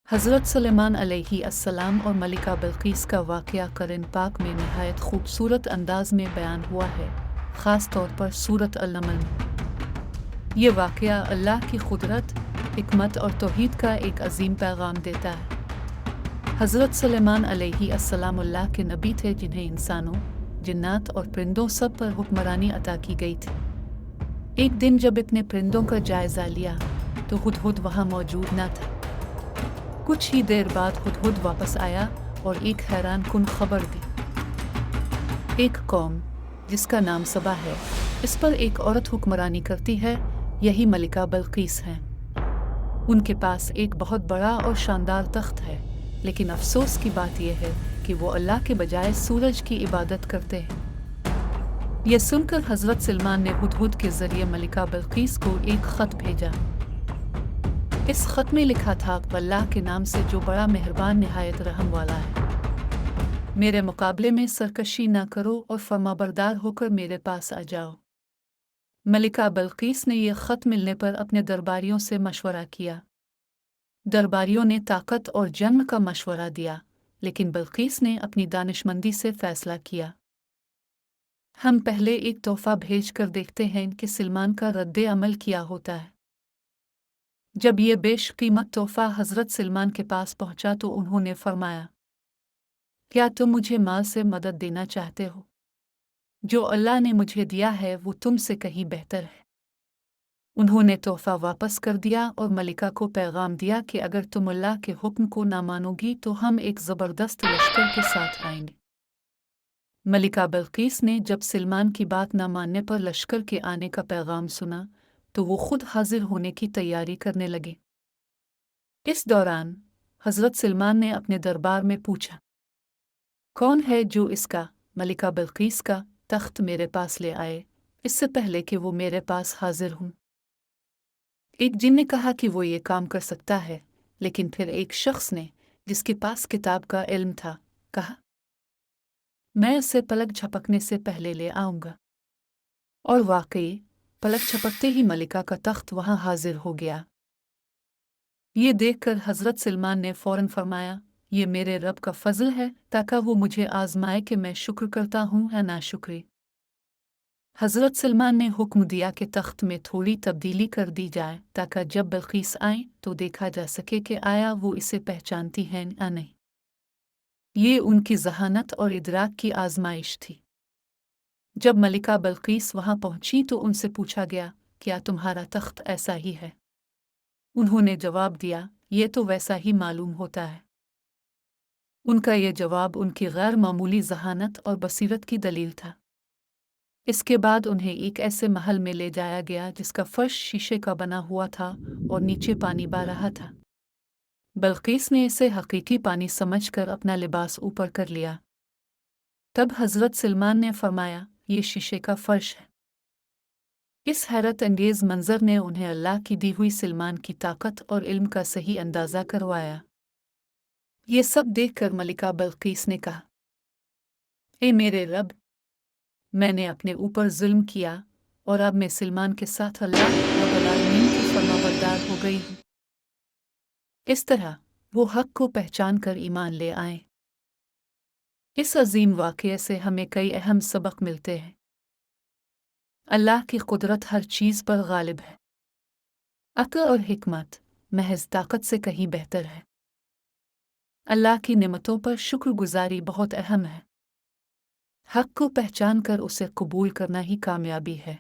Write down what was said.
हज़रत सुलेमान अलैहिस्सलाम और मलिका बिल्कीस का वाक़या कुरान पाक में नहायत खूबसूरत अंदाज में बयान हुआ है, ख़ास तौर पर सूरत अल-नमल में। ये वाक़या अल्लाह की क़ुदरत, हिकमत और तौहीद का एक अजीम पैगाम देता है। हज़रत सुलेमान अलैहिस्सलाम अल्लाह के नबी थे जिन्हें इंसानों, जिन्नात और परिंदों सब पर हुक्मरानी अता की गई थी। एक दिन जब इतने परिंदों का जायज़ा लिया तो हुदहुद वहाँ मौजूद न था। कुछ ही देर बाद हुदहुद वापस आया और एक हैरान कुन खबर दी। एक कौम जिसका नाम सबा है, इस पर एक औरत हुक्मरानी करती है, यही मलिका बिल्कीस हैं। उनके पास एक बहुत बड़ा और शानदार तख्त है, लेकिन अफसोस की बात यह है कि वो अल्लाह के बजाय सूरज की इबादत करते हैं। यह सुनकर हज़रत सुलेमान ने हुदहुद के ज़रिए मलिका बिल्कीस को एक ख़त भेजा। इस ख़त में लिखा था, अल्लाह के नाम से जो बड़ा मेहरबान निहायत रहम वाला है, मेरे मुकाबले में सरकशी ना करो और फर्माबरदार होकर मेरे पास आ जाओ। मलिका बिल्कीस ने यह ख़त मिलने पर अपने दरबारियों से मशवरा किया। दरबारियों ने ताकत और जन्म का मशवरा दिया, लेकिन बिल्कीस ने अपनी दानिशमंदी से फ़ैसला किया। हम पहले एक तोहफ़ा भेज कर देखते हैं कि सुलेमान का रद्द अमल क्या होता है। जब ये बेशकीमत तोहफ़ा हज़रत सुलेमान के पास पहुँचा तो उन्होंने फरमाया, क्या तुम मुझे माल से मदद देना चाहते हो? जो अल्लाह ने मुझे दिया है वो तुमसे कहीं बेहतर है। उन्होंने तोहफ़ा वापस कर दिया और मलिका को पैगाम दिया कि अगर तुम अल्लाह के हुक्म को ना मानोगी तो हम एक ज़बरदस्त लश्कर के साथ आएंगे। मलिका बिल्कीस ने जब सुलेमान की बात ना मानने पर लश्कर के आने का पैगाम सुना तो वो खुद हाजिर होने की तैयारी करने लगे। इस दौरान हज़रत सुलेमान ने अपने दरबार में पूछा, कौन है जो इसका, मलिका बिल्कीस का, तख्त मेरे पास ले आए, इससे पहले कि वो मेरे पास हाजिर हूँ। एक जिन ने कहा कि वो ये काम कर सकता है, लेकिन फिर एक शख्स ने, जिसके पास किताब का इल्म था, कहा, मैं उसे पलक झपकने से पहले ले आऊँगा। और वाकई पलक झपकते ही मलिका का तख्त वहाँ हाजिर हो गया। ये देखकर हज़रत सुलेमान ने फ़ौरन फरमाया, ये मेरे रब का फ़ज़ल है ताकि वो मुझे आज़माए कि मैं शुक्र करता हूँ या नाशुक्री। हज़रत सुलेमान ने हुक्म दिया कि तख्त में थोड़ी तब्दीली कर दी जाए ताकि जब बिल्कीस आए तो देखा जा सके कि आया वो इसे पहचानती हैं या नहीं। ये उनकी ज़हानत और इदराक की आज़माइश थी। जब मलिका बिल्कीस वहाँ पहुँची तो उनसे पूछा गया, क्या तुम्हारा तख्त ऐसा ही है? उन्होंने जवाब दिया, ये तो वैसा ही मालूम होता है। उनका ये जवाब उनकी गैर मामूली ज़हानत और बसीरत की दलील था। इसके बाद उन्हें एक ऐसे महल में ले जाया गया जिसका फर्श शीशे का बना हुआ था और नीचे पानी बह रहा था। बिल्कीस ने इसे हकीकी पानी समझकर अपना लिबास ऊपर कर लिया। तब हज़रत सुलेमान ने फरमाया, ये शीशे का फर्श है। इस हैरत अंगेज़ मंज़र ने उन्हें अल्लाह की दी हुई सुलेमान की ताकत और इल्म का सही अंदाज़ा करवाया। ये सब देखकर मलिका बिल्कीस ने कहा, ए मेरे रब, मैंने अपने ऊपर जुल्म किया और अब मैं सुलेमान के साथ अल्लाह रब्बुल आलमीन की फरमाबरदार हो गई हूँ। इस तरह वो हक़ को पहचान कर ईमान ले आए। इस अजीम वाक़ये से हमें कई अहम सबक मिलते हैं। अल्लाह की कुदरत हर चीज़ पर गालिब है। अक्ल और हिकमत महज ताकत से कहीं बेहतर है। अल्लाह की नेमतों पर शुक्रगुजारी बहुत अहम है। हक़ को पहचान कर उसे कबूल करना ही कामयाबी है।